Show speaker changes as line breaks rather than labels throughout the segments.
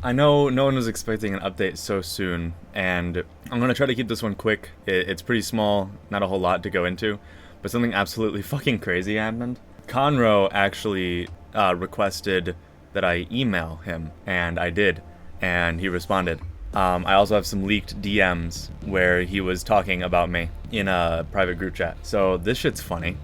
I know no one was expecting an update so soon, and I'm gonna try to keep this one quick. It's pretty small, not a whole lot to go into, but something absolutely fucking crazy happened. Conro actually requested that I email him, and I did, and he responded. I also have some leaked DMs where he was talking about me in a private group chat, so this shit's funny.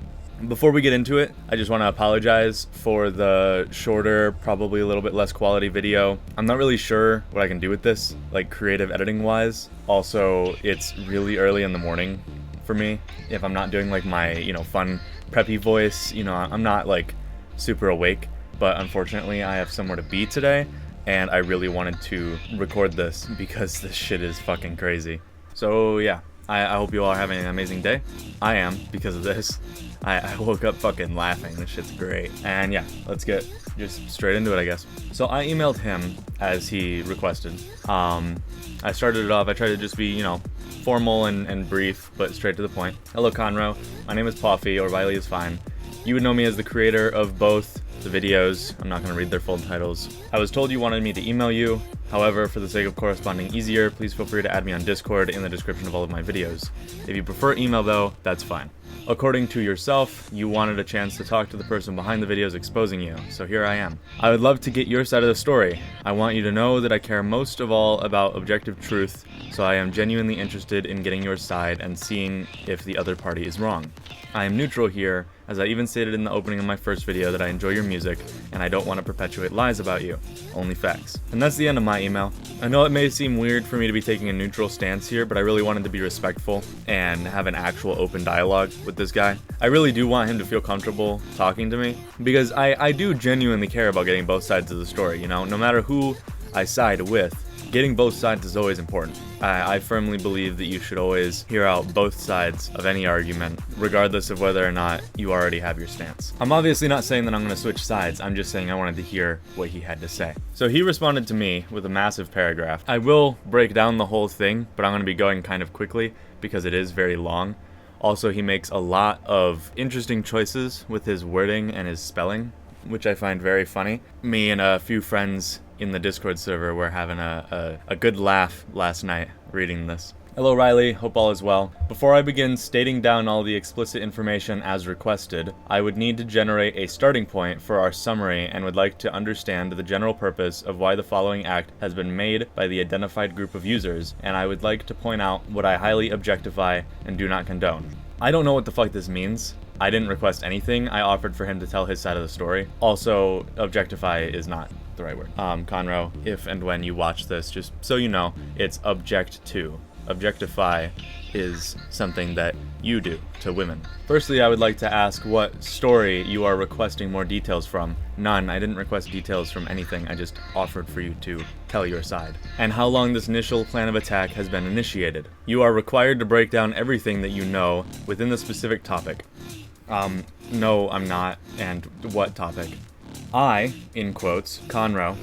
Before we get into it, I just want to apologize for the shorter, probably a little bit less quality video. I'm not really sure what I can do with this, like creative editing wise. Also, it's really early in the morning for me. If I'm not doing like my, fun preppy voice, I'm not like super awake, but unfortunately I have somewhere to be today, and I really wanted to record this because this shit is fucking crazy. So yeah, I hope you all are having an amazing day. I am, because of this. I woke up fucking laughing. This shit's great. And yeah, let's get just straight into it, I guess. So I emailed him as he requested. I started it off, I tried to just be, formal and brief, but straight to the point. Hello, Conro. My name is Pawffee, or Riley is fine. You would know me as the creator of both the videos. I'm not going to read their full titles. I was told you wanted me to email you. However, for the sake of corresponding easier, please feel free to add me on Discord in the description of all of my videos. If you prefer email though, that's fine. According to yourself, you wanted a chance to talk to the person behind the videos exposing you, so here I am. I would love to get your side of the story. I want you to know that I care most of all about objective truth, so I am genuinely interested in getting your side and seeing if the other party is wrong. I am neutral here, as I even stated in the opening of my first video that I enjoy your music, and I don't want to perpetuate lies about you. Only facts. And that's the end of my email. I know it may seem weird for me to be taking a neutral stance here, but I really wanted to be respectful and have an actual open dialogue with this guy. I really do want him to feel comfortable talking to me, because I do genuinely care about getting both sides of the story, no matter who I side with. Getting both sides is always important. I firmly believe that you should always hear out both sides of any argument, regardless of whether or not you already have your stance. I'm obviously not saying that I'm going to switch sides, I'm just saying I wanted to hear what he had to say. So he responded to me with a massive paragraph. I will break down the whole thing, but I'm going to be going kind of quickly because it is very long. Also, he makes a lot of interesting choices with his wording and his spelling, which I find very funny. Me and a few friends in the Discord server were having a good laugh last night reading this. Hello Riley, hope all is well. Before I begin stating down all the explicit information as requested, I would need to generate a starting point for our summary and would like to understand the general purpose of why the following act has been made by the identified group of users, and I would like to point out what I highly objectify and do not condone. I don't know what the fuck this means. I didn't request anything, I offered for him to tell his side of the story. Also, objectify is not the right word. Conro, if and when you watch this, just so you know, it's object to. Objectify is something that you do to women. Firstly, I would like to ask what story you are requesting more details from. None, I didn't request details from anything, I just offered for you to tell your side. And how long this initial plan of attack has been initiated. You are required to break down everything that you know within the specific topic. No, I'm not. And what topic? I, in quotes, Conro,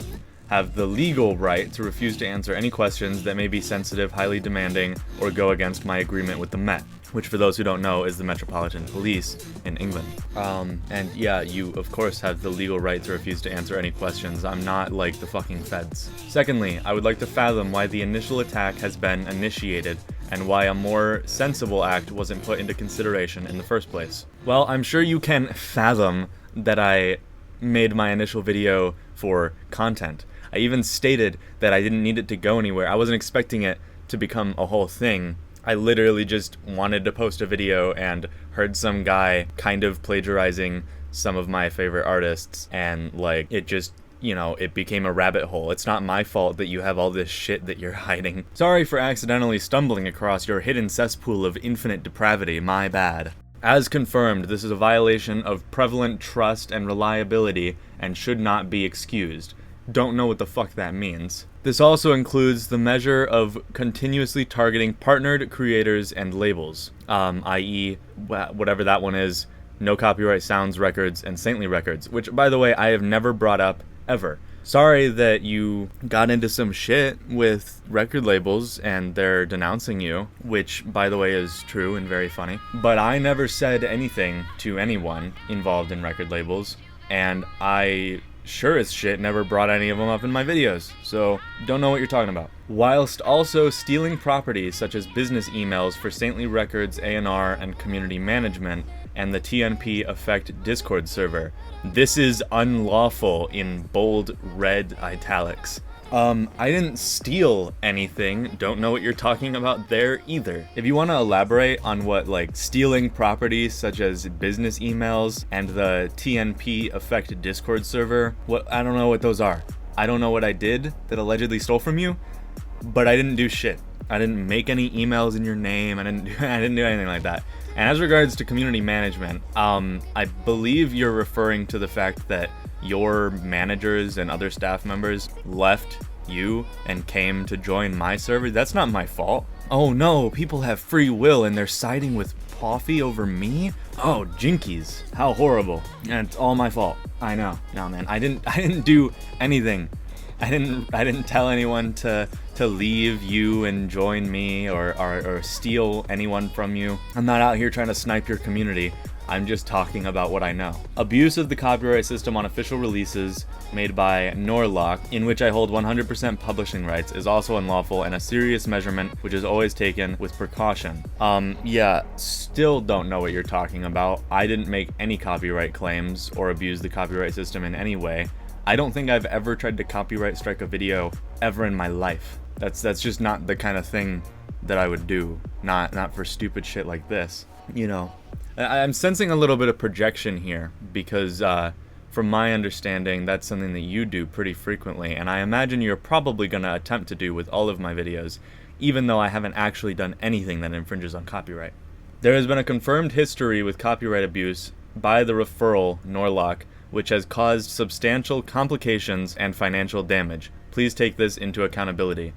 have the legal right to refuse to answer any questions that may be sensitive, highly demanding, or go against my agreement with the Met, which for those who don't know is the Metropolitan Police in England. And yeah, you of course have the legal right to refuse to answer any questions. I'm not like the fucking feds. Secondly, I would like to fathom why the initial attack has been initiated and why a more sensible act wasn't put into consideration in the first place. Well, I'm sure you can fathom that I made my initial video for content. I even stated that I didn't need it to go anywhere. I wasn't expecting it to become a whole thing. I literally just wanted to post a video and heard some guy kind of plagiarizing some of my favorite artists, and like it just, it became a rabbit hole. It's not my fault that you have all this shit that you're hiding. Sorry for accidentally stumbling across your hidden cesspool of infinite depravity, my bad. As confirmed, this is a violation of prevalent trust and reliability and should not be excused. Don't know what the fuck that means. This also includes the measure of continuously targeting partnered creators and labels, i.e., whatever that one is, No Copyright Sounds Records and Saintly Records, which, by the way, I have never brought up, ever. Sorry that you got into some shit with record labels and they're denouncing you, which, by the way, is true and very funny. But I never said anything to anyone involved in record labels, and I sure as shit never brought any of them up in my videos, so don't know what you're talking about. Whilst also stealing properties such as business emails for Saintly Records A&R and community management and the TNP Effect Discord server. This is unlawful in bold red italics. I didn't steal anything. Don't know what you're talking about there either. If you want to elaborate on what, like, stealing properties such as business emails and the TNP Effect Discord server, I don't know what those are. I don't know what I did that allegedly stole from you, but I didn't do shit. I didn't make any emails in your name. I didn't do anything like that. And as regards to community management, I believe you're referring to the fact that your managers and other staff members left you and came to join my server. That's not my fault. Oh no, people have free will and they're siding with Pawffee over me? Oh, jinkies. How horrible. And it's all my fault. I know. No, man, I didn't do anything. I didn't tell anyone to leave you and join me or steal anyone from you. I'm not out here trying to snipe your community. I'm just talking about what I know. Abuse of the copyright system on official releases made by Norlock, in which I hold 100% publishing rights, is also unlawful and a serious measurement which is always taken with precaution. Yeah, still don't know what you're talking about. I didn't make any copyright claims or abuse the copyright system in any way. I don't think I've ever tried to copyright strike a video ever in my life. That's just not the kind of thing that I would do. Not for stupid shit like this. You know, I'm sensing a little bit of projection here because from my understanding, that's something that you do pretty frequently, and I imagine you're probably going to attempt to do with all of my videos, even though I haven't actually done anything that infringes on copyright. There has been a confirmed history with copyright abuse by the referral Norlock, which has caused substantial complications and financial damage. Please take this into accountability.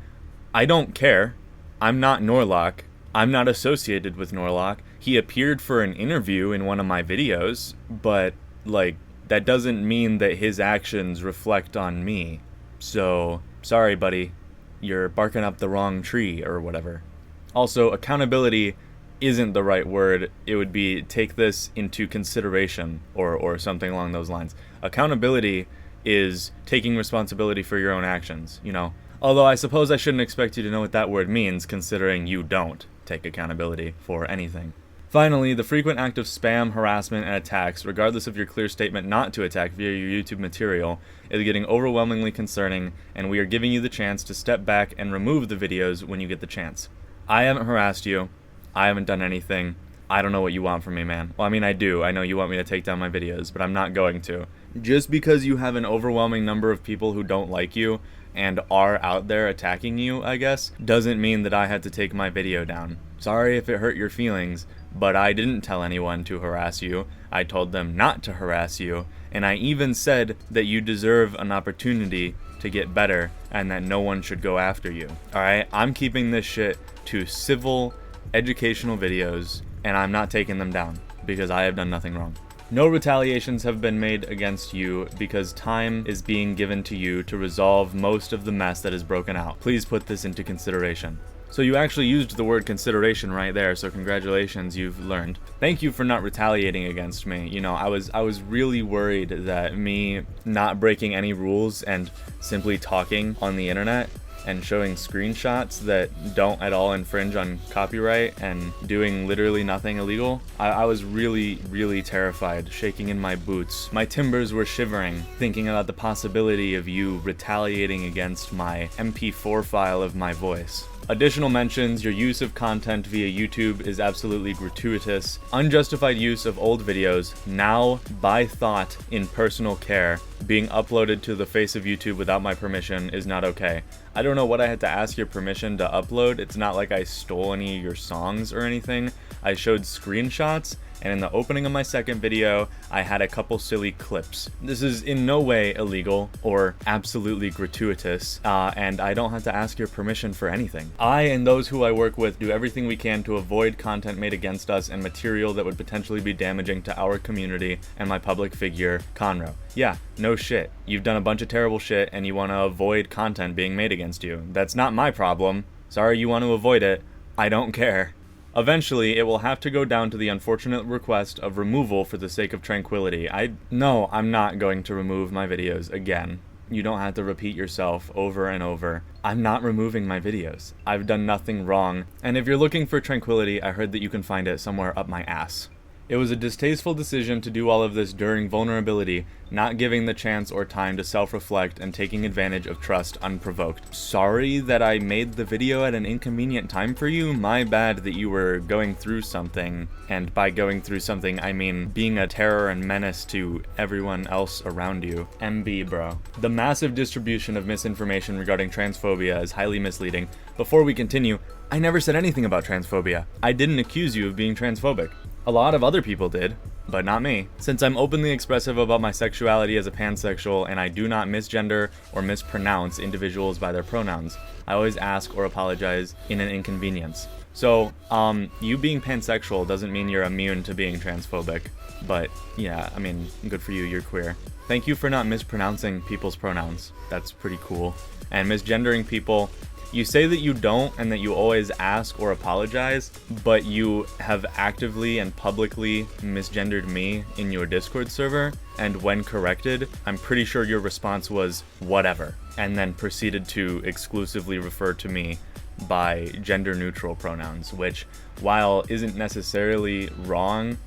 I don't care. I'm not Norlock. I'm not associated with Norlock. He appeared for an interview in one of my videos, but, like, that doesn't mean that his actions reflect on me. So, sorry, buddy. You're barking up the wrong tree or whatever. Also, accountability isn't the right word. It would be take this into consideration or something along those lines. Accountability is taking responsibility for your own actions, you know. Although I suppose I shouldn't expect you to know what that word means, considering you don't take accountability for anything. Finally, the frequent act of spam, harassment, and attacks, regardless of your clear statement not to attack via your YouTube material, is getting overwhelmingly concerning, and we are giving you the chance to step back and remove the videos when you get the chance. I haven't harassed you. I haven't done anything. I don't know what you want from me, man. Well, I mean, I do. I know you want me to take down my videos, but I'm not going to. Just because you have an overwhelming number of people who don't like you and are out there attacking you, I guess, doesn't mean that I had to take my video down. Sorry if it hurt your feelings, but I didn't tell anyone to harass you. I told them not to harass you, and I even said that you deserve an opportunity to get better and that no one should go after you. Alright, I'm keeping this shit to civil, educational videos, and I'm not taking them down because I have done nothing wrong. No retaliations have been made against you because time is being given to you to resolve most of the mess that is broken out. Please put this into consideration. So you actually used the word consideration right there, so congratulations, you've learned. Thank you for not retaliating against me. You know, I was really worried that me not breaking any rules and simply talking on the internet and showing screenshots that don't at all infringe on copyright and doing literally nothing illegal. I was really, really terrified, shaking in my boots. My timbers were shivering, thinking about the possibility of you retaliating against my MP4 file of my voice. Additional mentions, your use of content via YouTube is absolutely gratuitous. Unjustified use of old videos, now by thought in personal care, being uploaded to the face of YouTube without my permission is not okay. I don't know what I had to ask your permission to upload. It's not like I stole any of your songs or anything. I showed screenshots, and in the opening of my second video, I had a couple silly clips. This is in no way illegal or absolutely gratuitous, and I don't have to ask your permission for anything. I and those who I work with do everything we can to avoid content made against us and material that would potentially be damaging to our community and my public figure, Conro. Yeah, no shit. You've done a bunch of terrible shit and you want to avoid content being made against you. That's not my problem. Sorry you want to avoid it. I don't care. Eventually, it will have to go down to the unfortunate request of removal for the sake of tranquility. No, I'm not going to remove my videos again. You don't have to repeat yourself over and over. I'm not removing my videos. I've done nothing wrong. And if you're looking for tranquility, I heard that you can find it somewhere up my ass. It was a distasteful decision to do all of this during vulnerability, not giving the chance or time to self-reflect and taking advantage of trust unprovoked. Sorry that I made the video at an inconvenient time for you. My bad that you were going through something. And by going through something, I mean being a terror and menace to everyone else around you. MB, bro. The massive distribution of misinformation regarding transphobia is highly misleading. Before we continue, I never said anything about transphobia. I didn't accuse you of being transphobic. A lot of other people did, but not me. Since I'm openly expressive about my sexuality as a pansexual and I do not misgender or mispronounce individuals by their pronouns, I always ask or apologize in an inconvenience. So, you being pansexual doesn't mean you're immune to being transphobic, but yeah, I mean, good for you, you're queer. Thank you for not mispronouncing people's pronouns. That's pretty cool. And misgendering people, you say that you don't and that you always ask or apologize, but you have actively and publicly misgendered me in your Discord server, and when corrected, I'm pretty sure your response was, whatever, and then proceeded to exclusively refer to me by gender-neutral pronouns, which, while isn't necessarily wrong,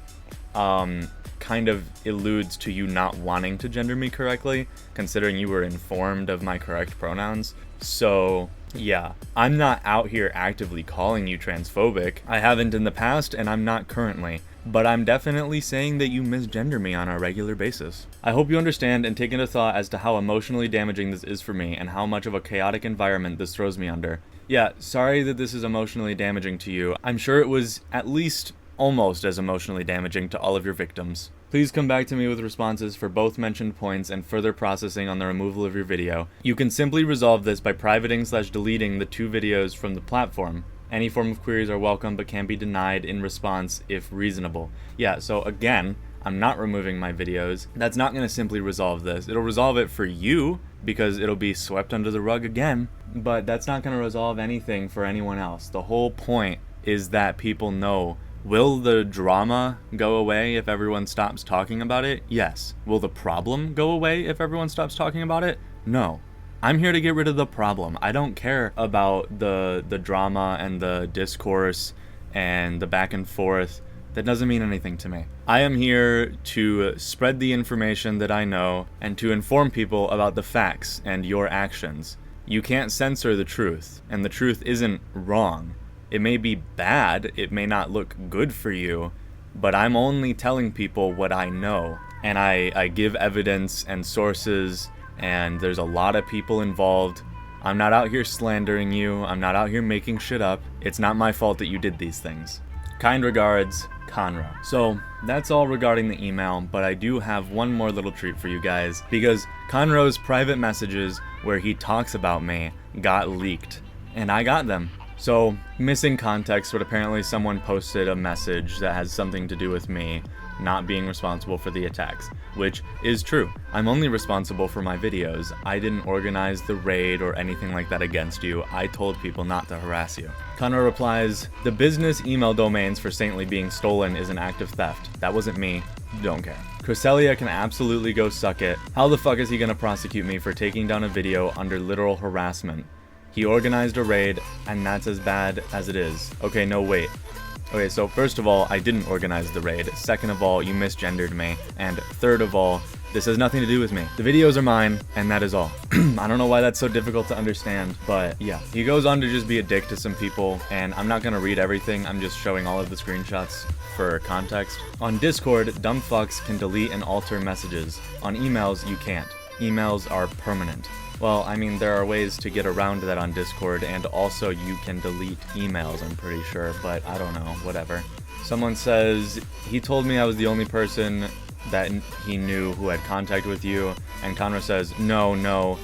kind of alludes to you not wanting to gender me correctly, considering you were informed of my correct pronouns. So, yeah, I'm not out here actively calling you transphobic. I haven't in the past, and I'm not currently. But I'm definitely saying that you misgender me on a regular basis. I hope you understand and take into thought as to how emotionally damaging this is for me and how much of a chaotic environment this throws me under. Yeah, sorry that this is emotionally damaging to you. I'm sure it was at least almost as emotionally damaging to all of your victims. Please come back to me with responses for both mentioned points and further processing on the removal of your video. You can simply resolve this by privating/deleting the 2 videos from the platform. Any form of queries are welcome but can be denied in response if reasonable. Yeah, so again, I'm not removing my videos. That's not going to simply resolve this. It'll resolve it for you because it'll be swept under the rug again, but that's not going to resolve anything for anyone else. The whole point is that people know. Will the drama go away if everyone stops talking about it? Yes. Will the problem go away if everyone stops talking about it? No. I'm here to get rid of the problem. I don't care about the drama and the discourse and the back and forth. That doesn't mean anything to me. I am here to spread the information that I know and to inform people about the facts and your actions. You can't censor the truth, and the truth isn't wrong. It may be bad, it may not look good for you, but I'm only telling people what I know. And I give evidence and sources, and there's a lot of people involved. I'm not out here slandering you, I'm not out here making shit up. It's not my fault that you did these things. Kind regards, Conro. So, that's all regarding the email, but I do have one more little treat for you guys, because Conro's private messages where he talks about me got leaked, and I got them. So, missing context, but apparently someone posted a message that has something to do with me not being responsible for the attacks, which is true. I'm only responsible for my videos. I didn't organize the raid or anything like that against you. I told people not to harass you. Conro replies, the business email domains for Saintly being stolen is an act of theft. That wasn't me. Don't care. Cresselia can absolutely go suck it. How the fuck is he gonna prosecute me for taking down a video under literal harassment? He organized a raid, and that's as bad as it is. Okay, no, wait. Okay, so first of all, I didn't organize the raid. Second of all, you misgendered me. And third of all, this has nothing to do with me. The videos are mine, and that is all. I don't know why that's so difficult to understand, but yeah. He goes on to just be a dick to some people, and I'm not gonna read everything, I'm just showing all of the screenshots for context. On Discord, dumb fucks can delete and alter messages. On emails, you can't. Emails are permanent. Well, I mean, there are ways to get around that on Discord, and also you can delete emails, I'm pretty sure, but I don't know, whatever. Someone says, he told me I was the only person that he knew who had contact with you, and Conro says, no,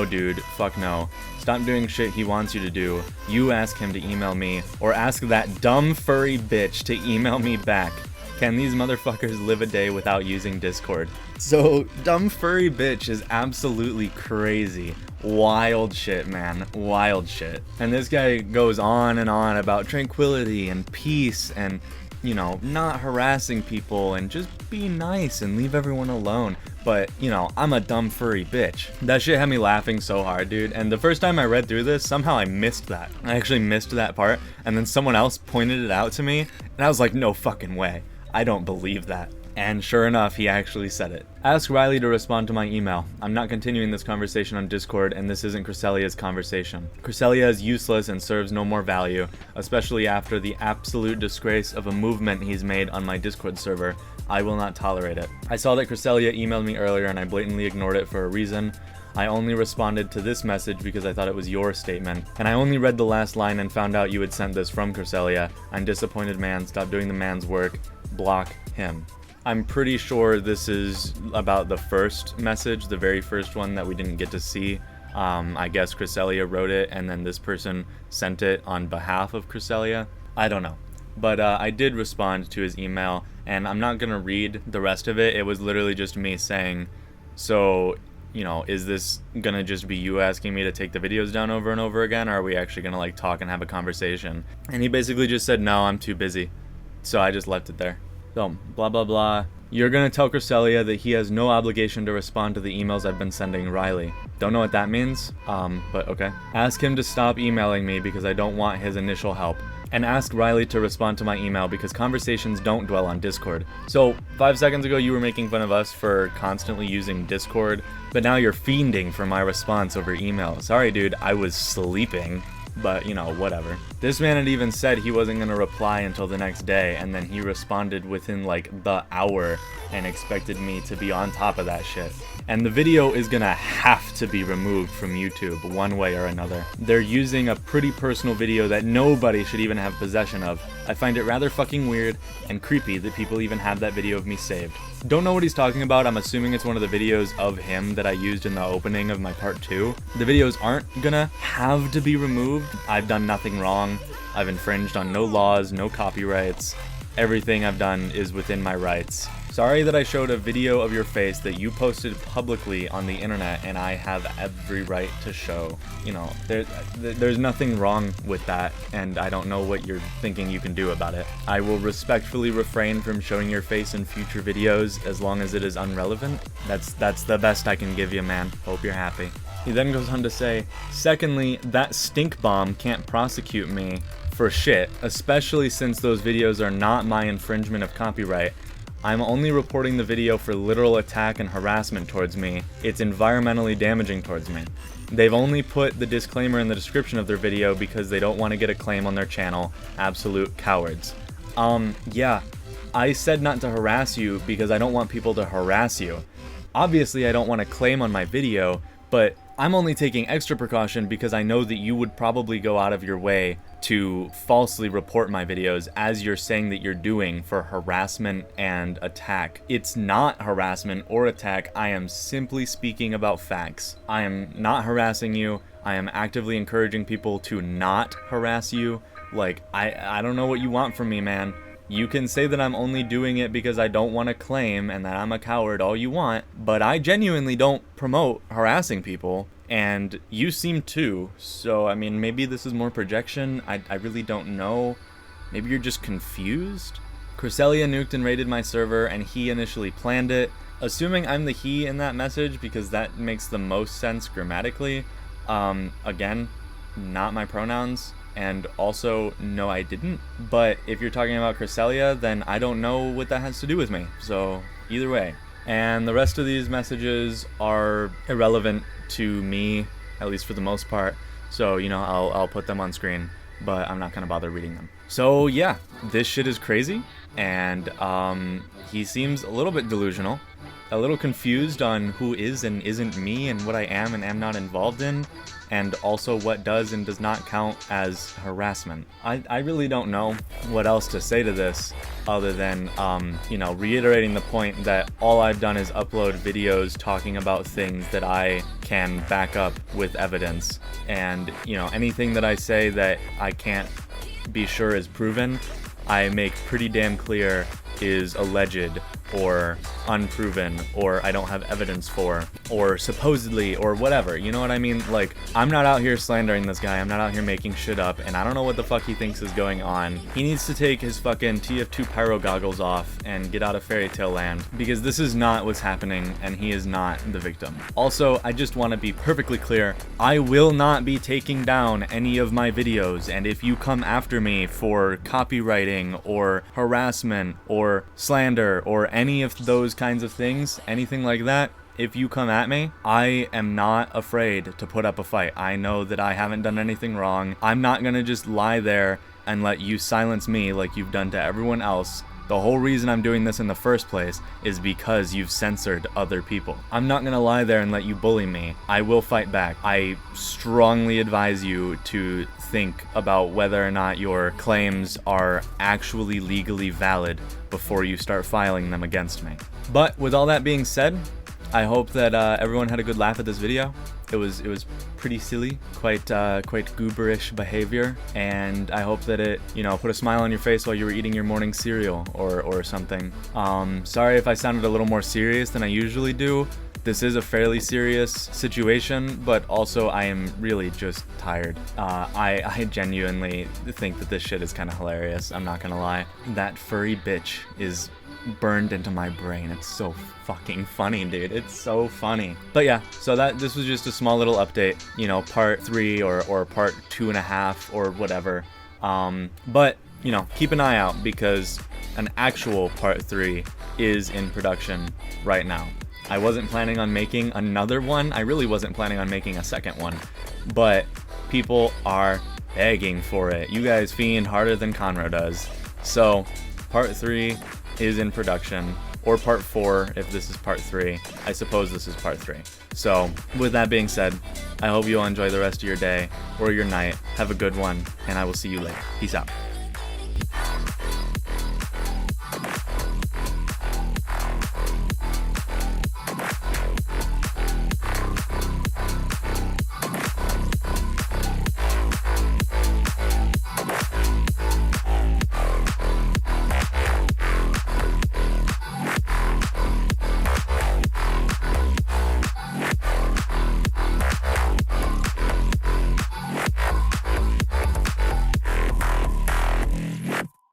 dude, fuck no. Stop doing shit he wants you to do. You ask him to email me, or ask that dumb furry bitch to email me back. Can these motherfuckers live a day without using Discord? So, dumb furry bitch is absolutely crazy. Wild shit, man. Wild shit. And this guy goes on and on about tranquility and peace and, you know, not harassing people and just be nice and leave everyone alone. But, you know, I'm a dumb furry bitch. That shit had me laughing so hard, dude. And the first time I read through this, somehow I missed that. I actually missed that part. And then someone else pointed it out to me. And I was like, no fucking way. I don't believe that. And sure enough, he actually said it. Ask Riley to respond to my email. I'm not continuing this conversation on Discord, and this isn't Cresselia's conversation. Cresselia is useless and serves no more value, especially after the absolute disgrace of a movement he's made on my Discord server. I will not tolerate it. I saw that Cresselia emailed me earlier and I blatantly ignored it for a reason. I only responded to this message because I thought it was your statement, and I only read the last line and found out you had sent this from Cresselia. I'm disappointed, man. Stop doing the man's work. Block him. I'm pretty sure this is about the first message, the very first one that we didn't get to see. I guess Cresselia wrote it and then this person sent it on behalf of Cresselia. I don't know. But I did respond to his email, and I'm not going to read the rest of it. It was literally just me saying, so, you know, is this going to just be you asking me to take the videos down over and over again, or are we actually going to, like, talk and have a conversation? And he basically just said, no, I'm too busy. So I just left it there. So, blah, blah, blah. You're gonna tell Cresselia that he has no obligation to respond to the emails I've been sending Riley. Don't know what that means, but okay. Ask him to stop emailing me because I don't want his initial help. And ask Riley to respond to my email because conversations don't dwell on Discord. So, 5 seconds ago you were making fun of us for constantly using Discord, but now you're fiending for my response over email. Sorry dude, I was sleeping. But, you know, whatever. This man had even said he wasn't going to reply until the next day, and then he responded within, like, the hour and expected me to be on top of that shit. And the video is going to have to be removed from YouTube one way or another. They're using a pretty personal video that nobody should even have possession of. I find it rather fucking weird and creepy that people even have that video of me saved. Don't know what he's talking about. I'm assuming it's one of the videos of him that I used in the opening of my part 2. The videos aren't gonna have to be removed. I've done nothing wrong. I've infringed on no laws, no copyrights. Everything I've done is within my rights. Sorry that I showed a video of your face that you posted publicly on the internet and I have every right to show. You know, there's nothing wrong with that, and I don't know what you're thinking you can do about it. I will respectfully refrain from showing your face in future videos as long as it is unrelevant. That's the best I can give you, man. Hope you're happy. He then goes on to say, secondly, that stink bomb can't prosecute me for shit, especially since those videos are not my infringement of copyright. I'm only reporting the video for literal attack and harassment towards me. It's environmentally damaging towards me. They've only put the disclaimer in the description of their video because they don't want to get a claim on their channel. Absolute cowards. Yeah, I said not to harass you because I don't want people to harass you. Obviously, I don't want to claim on my video, but I'm only taking extra precaution because I know that you would probably go out of your way to falsely report my videos as you're saying that you're doing for harassment and attack. It's not harassment or attack. I am simply speaking about facts. I am not harassing you. I am actively encouraging people to not harass you. Like, I don't know what you want from me, man. You can say that I'm only doing it because I don't want to claim and that I'm a coward all you want, but I genuinely don't promote harassing people, and you seem to, so I mean, maybe this is more projection, I really don't know. Maybe you're just confused? Cresselia nuked and raided my server, and he initially planned it. Assuming I'm the he in that message because that makes the most sense grammatically. Again, not my pronouns. And also, no, I didn't. But if you're talking about Cresselia, then I don't know what that has to do with me. So, either way. And the rest of these messages are irrelevant to me, at least for the most part. So, you know, I'll put them on screen, but I'm not gonna bother reading them. So, yeah, this shit is crazy. And he seems a little bit delusional. A little confused on who is and isn't me and what I am and am not involved in. And also what does and does not count as harassment. I really don't know what else to say to this other than, you know, reiterating the point that all I've done is upload videos talking about things that I can back up with evidence. And, you know, anything that I say that I can't be sure is proven, I make pretty damn clear is alleged or unproven, or I don't have evidence for, or supposedly, or whatever, you know what I mean? Like, I'm not out here slandering this guy, I'm not out here making shit up, and I don't know what the fuck he thinks is going on. He needs to take his fucking TF2 pyro goggles off and get out of fairy tale land, because this is not what's happening, and he is not the victim. Also, I just want to be perfectly clear, I will not be taking down any of my videos, and if you come after me for copywriting or harassment or slander or any of those kinds of things, anything like that, if you come at me, I am not afraid to put up a fight. I know that I haven't done anything wrong. I'm not gonna just lie there and let you silence me like you've done to everyone else. The whole reason I'm doing this in the first place is because you've censored other people. I'm not gonna lie there and let you bully me. I will fight back. I strongly advise you to think about whether or not your claims are actually legally valid before you start filing them against me. But with all that being said, I hope that everyone had a good laugh at this video. It was pretty silly, quite gooberish behavior, and I hope that it, you know, put a smile on your face while you were eating your morning cereal or something. Sorry if I sounded a little more serious than I usually do. This is a fairly serious situation, but also I am really just tired. I genuinely think that this shit is kind of hilarious, I'm not gonna lie. That furry bitch is burned into my brain. It's so fucking funny, dude. It's so funny. But yeah, so this was just a small little update, you know, part 3 or part 2.5 or whatever. But, you know, keep an eye out because an actual part 3 is in production right now. I wasn't planning on making another one. I really wasn't planning on making a second one, but people are begging for it. You guys fiend harder than Conro does. So part 3 is in production, or part 4 if this is part 3. I suppose this is part 3. So with that being said, I hope you all enjoy the rest of your day or your night. Have a good one, and I will see you later. Peace out.